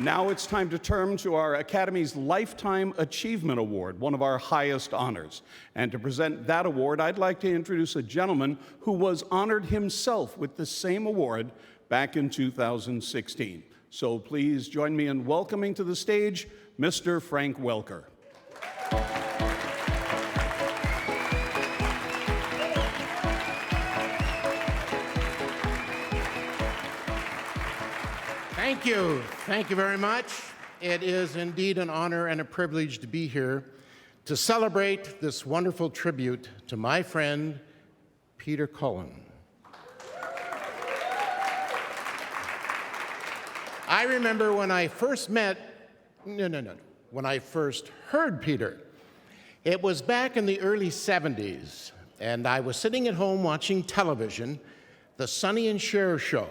Now it's time to turn to our Academy's Lifetime Achievement Award, one of our highest honors. And to present that award, I'd like to introduce a gentleman who was honored himself with the same award back in 2016. So please join me in welcoming to the stage Mr. Frank Welker. Thank you. Thank you very much. It is indeed an honor and a privilege to be here to celebrate this wonderful tribute to my friend, Peter Cullen. I remember when I first when I first heard Peter. It was back in the early 70s, and I was sitting at home watching television, the Sonny and Cher show,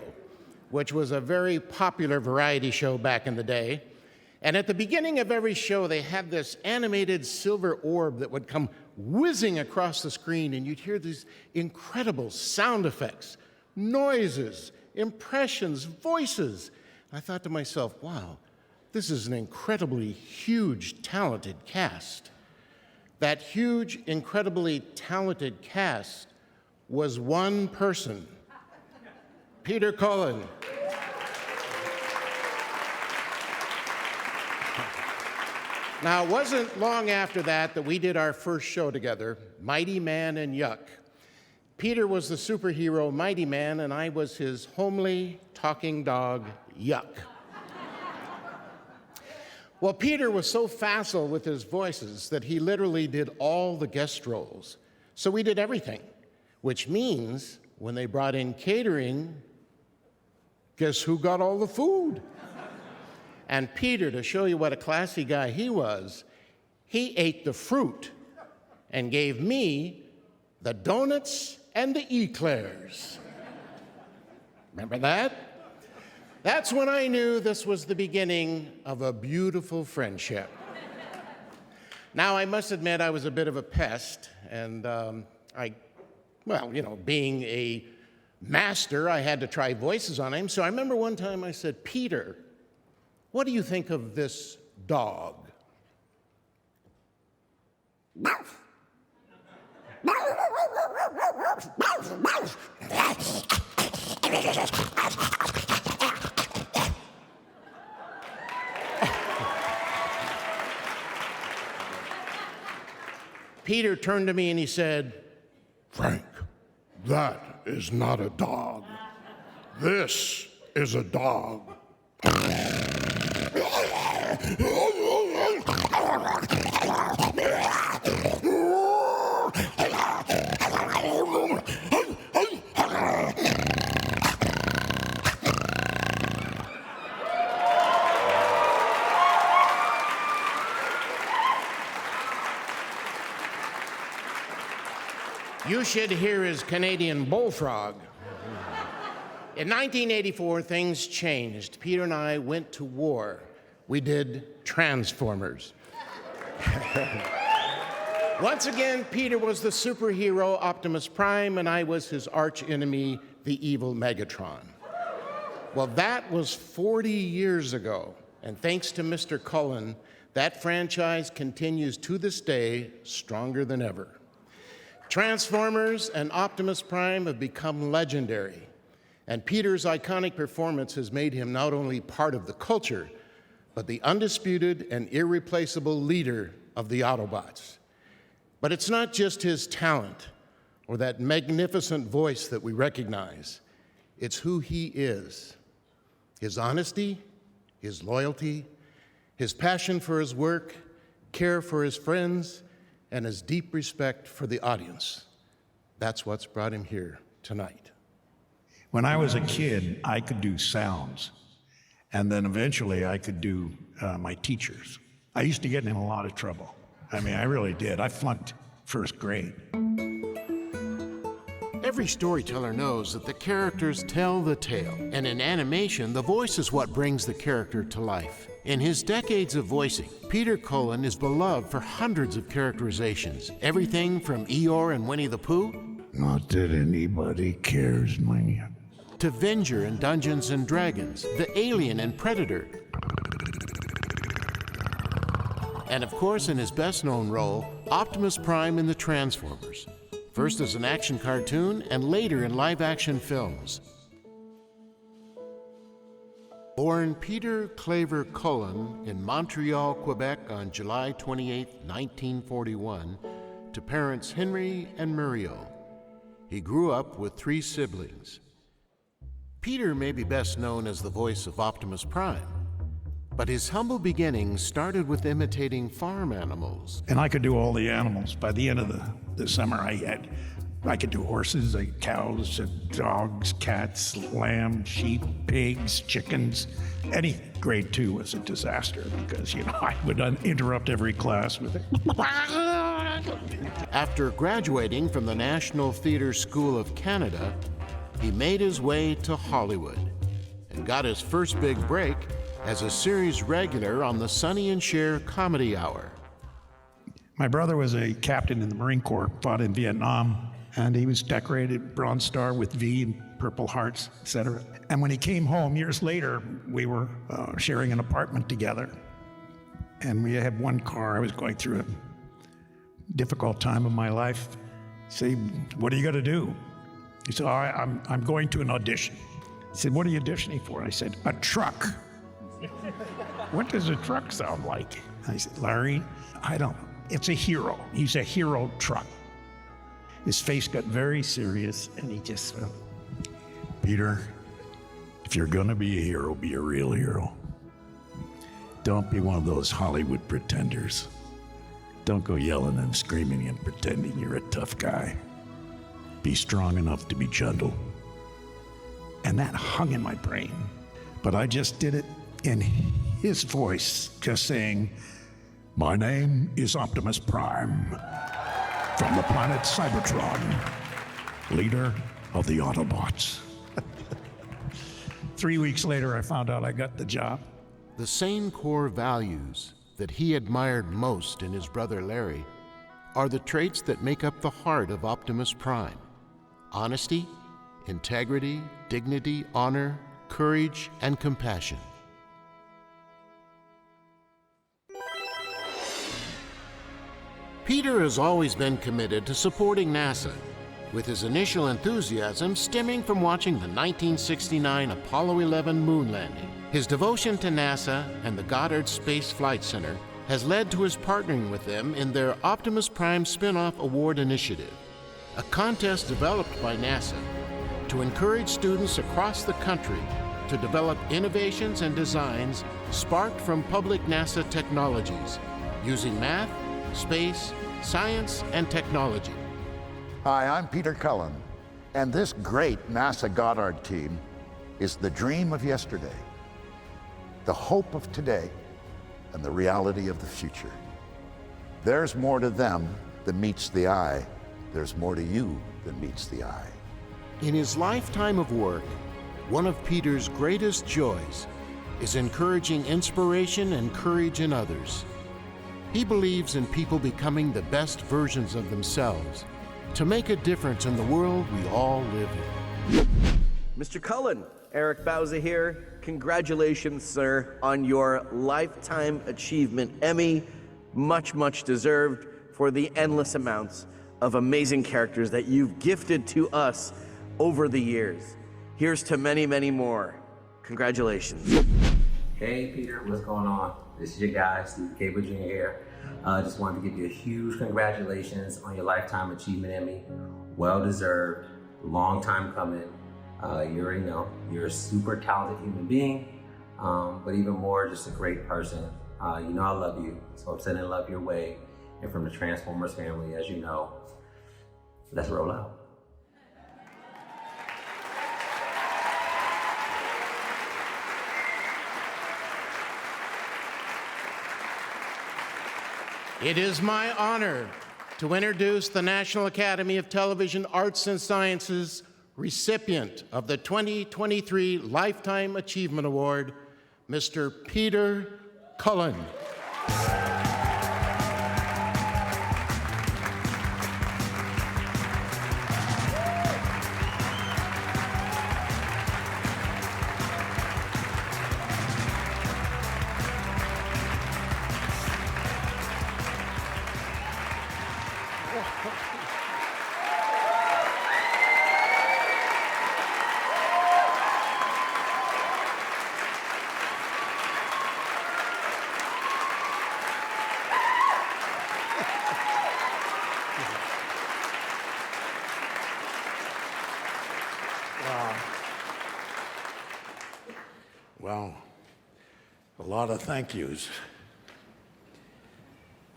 which was a very popular variety show back in the day. And at the beginning of every show, they had this animated silver orb that would come whizzing across the screen, and you'd hear these incredible sound effects, noises, impressions, voices. I thought to myself, wow, this is an incredibly huge, talented cast. That huge, incredibly talented cast was one person, Peter Cullen. Now, it wasn't long after that we did our first show together, Mighty Man and Yuck. Peter was the superhero Mighty Man, and I was his homely, talking dog, Yuck. Well, Peter was so facile with his voices that he literally did all the guest roles. So we did everything, which means when they brought in catering, guess who got all the food? And Peter, to show you what a classy guy he was, he ate the fruit and gave me the donuts and the eclairs. Remember that? That's when I knew this was the beginning of a beautiful friendship. Now, I must admit I was a bit of a pest, and being a master, I had to try voices on him. So I remember one time I said, Peter, what do you think of this dog? Peter turned to me and he said, Frank, that is not a dog. This is a dog. You should hear his Canadian bullfrog. In 1984, things changed. Peter and I went to war. We did Transformers. Once again, Peter was the superhero Optimus Prime, and I was his arch-enemy, the evil Megatron. Well, that was 40 years ago, and thanks to Mr. Cullen, that franchise continues to this day stronger than ever. Transformers and Optimus Prime have become legendary. And Peter's iconic performance has made him not only part of the culture, but the undisputed and irreplaceable leader of the Autobots. But it's not just his talent or that magnificent voice that we recognize. It's who he is. His honesty, his loyalty, his passion for his work, care for his friends, and his deep respect for the audience. That's what's brought him here tonight. When I was a kid, I could do sounds, and then eventually I could do my teachers. I used to get in a lot of trouble. I mean, I really did. I flunked first grade. Every storyteller knows that the characters tell the tale, and in animation, the voice is what brings the character to life. In his decades of voicing, Peter Cullen is beloved for hundreds of characterizations, everything from Eeyore and Winnie the Pooh, Not that anybody cares, man. to Venger in Dungeons and Dragons, the alien in Predator, And of course, in his best-known role, Optimus Prime in the Transformers, first as an action cartoon and later in live-action films. Born Peter Claver Cullen in Montreal, Quebec on July 28, 1941, to parents Henry and Muriel. He grew up with 3 siblings. Peter may be best known as the voice of Optimus Prime, but his humble beginnings started with imitating farm animals. And I could do all the animals. By the end of the summer, I could do horses, cows, dogs, cats, lamb, sheep, pigs, chickens, anything. Grade 2 was a disaster because, I would interrupt every class with it. After graduating from the National Theatre School of Canada, he made his way to Hollywood and got his first big break as a series regular on the Sonny and Cher Comedy Hour. My brother was a captain in the Marine Corps, fought in Vietnam, and he was decorated Bronze Star with V and Purple Hearts, etc. And when he came home years later, we were sharing an apartment together. And we had one car. I was going through a difficult time of my life. I said, "What are you going to do?" He said, I'm going to an audition. He said, "What are you auditioning for?" I said, "A truck." "What does a truck sound like?" I said, "Larry, I don't know. It's a hero. He's a hero truck." His face got very serious, and he just went, "Peter, if you're gonna be a hero, be a real hero. Don't be one of those Hollywood pretenders. Don't go yelling and screaming and pretending you're a tough guy. Be strong enough to be gentle." And that hung in my brain. But I just did it in his voice, just saying, "My name is Optimus Prime, from the planet Cybertron, leader of the Autobots." 3 weeks later, I found out I got the job. The same core values that he admired most in his brother Larry are the traits that make up the heart of Optimus Prime: honesty, integrity, dignity, honor, courage, and compassion. Peter has always been committed to supporting NASA, with his initial enthusiasm stemming from watching the 1969 Apollo 11 moon landing. His devotion to NASA and the Goddard Space Flight Center has led to his partnering with them in their Optimus Prime Spin-off Award Initiative, a contest developed by NASA to encourage students across the country to develop innovations and designs sparked from public NASA technologies, using math, space, science, and technology. Hi, I'm Peter Cullen, and this great NASA Goddard team is the dream of yesterday, the hope of today, and the reality of the future. There's more to them than meets the eye. There's more to you than meets the eye. In his lifetime of work, one of Peter's greatest joys is encouraging inspiration and courage in others. He believes in people becoming the best versions of themselves to make a difference in the world we all live in. Mr. Cullen, Eric Bauza here. Congratulations, sir, on your Lifetime Achievement Emmy. Much, much deserved for the endless amounts of amazing characters that you've gifted to us over the years. Here's to many, many more. Congratulations. Hey Peter, what's going on? This is your guy, Steve Cable Jr. here. Just wanted to give you a huge congratulations on your Lifetime Achievement Emmy. Well deserved, long time coming. You already know, you're a super talented human being, but even more, just a great person. You know I love you, so I'm sending love your way. And from the Transformers family, as you know, let's roll out. It is my honor to introduce the National Academy of Television Arts and Sciences recipient of the 2023 Lifetime Achievement Award, Mr. Peter Cullen. Well, a lot of thank yous.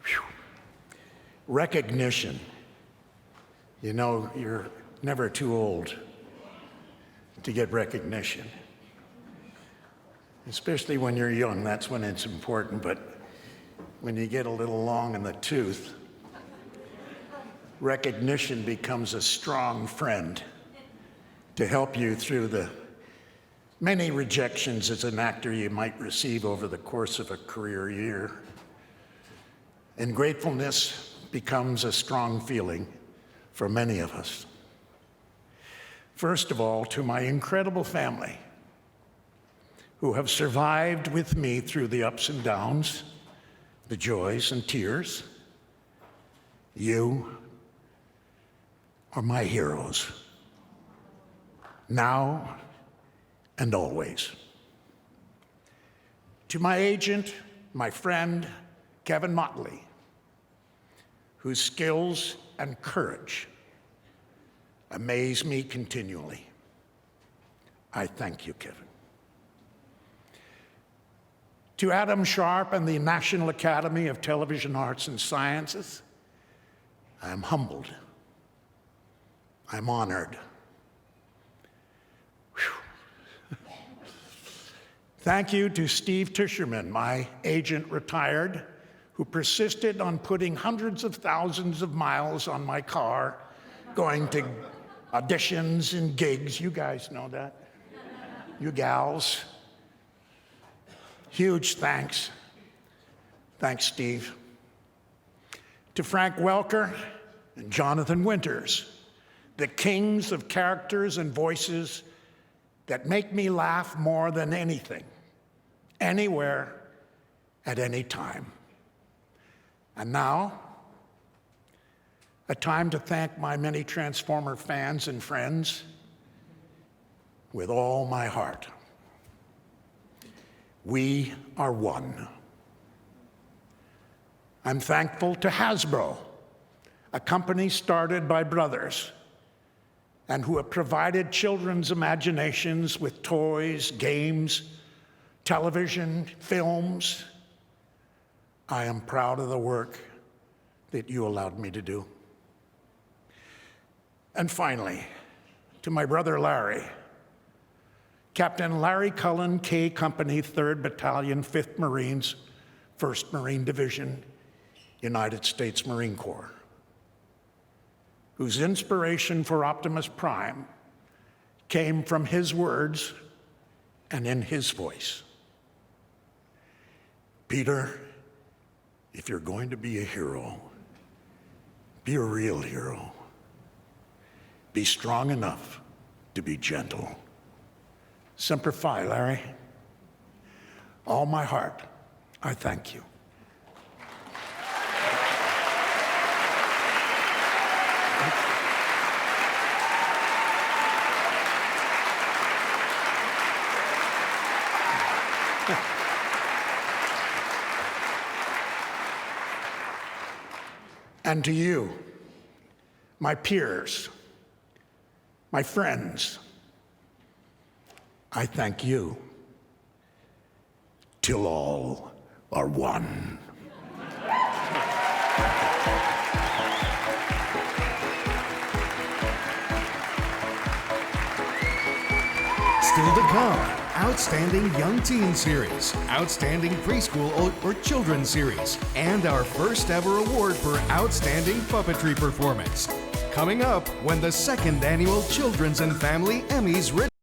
Whew. Recognition. You know, you're never too old to get recognition. Especially when you're young, that's when it's important, but when you get a little long in the tooth, recognition becomes a strong friend to help you through the many rejections as an actor you might receive over the course of a career year. And gratefulness becomes a strong feeling for many of us. First of all, to my incredible family, who have survived with me through the ups and downs, the joys and tears. You are my heroes, now and always. To my agent, my friend, Kevin Motley, whose skills and courage amaze me continually. I thank you, Kevin. To Adam Sharp and the National Academy of Television Arts and Sciences, I am humbled. I'm honored. Whew. Thank you to Steve Tischerman, my agent retired, who persisted on putting hundreds of thousands of miles on my car, going to auditions and gigs. You guys know that. You gals. Huge thanks. Thanks, Steve. To Frank Welker and Jonathan Winters, the kings of characters and voices that make me laugh more than anything, anywhere, at any time. And now, a time to thank my many Transformer fans and friends with all my heart. We are one. I'm thankful to Hasbro, a company started by brothers and who have provided children's imaginations with toys, games, television, films. I am proud of the work that you allowed me to do. And finally, to my brother Larry, Captain Larry Cullen, K Company, 3rd Battalion, 5th Marines, 1st Marine Division, United States Marine Corps, whose inspiration for Optimus Prime came from his words and in his voice. Peter, if you're going to be a hero, be a real hero. Be strong enough to be gentle. Semper Fi, Larry. All my heart, I thank you. And to you, my peers, my friends, I thank you till all are one. Still to come, Outstanding Young Teen Series, Outstanding Preschool or Children's Series, and our first ever award for Outstanding Puppetry Performance. Coming up when the 2nd Annual Children's and Family Emmys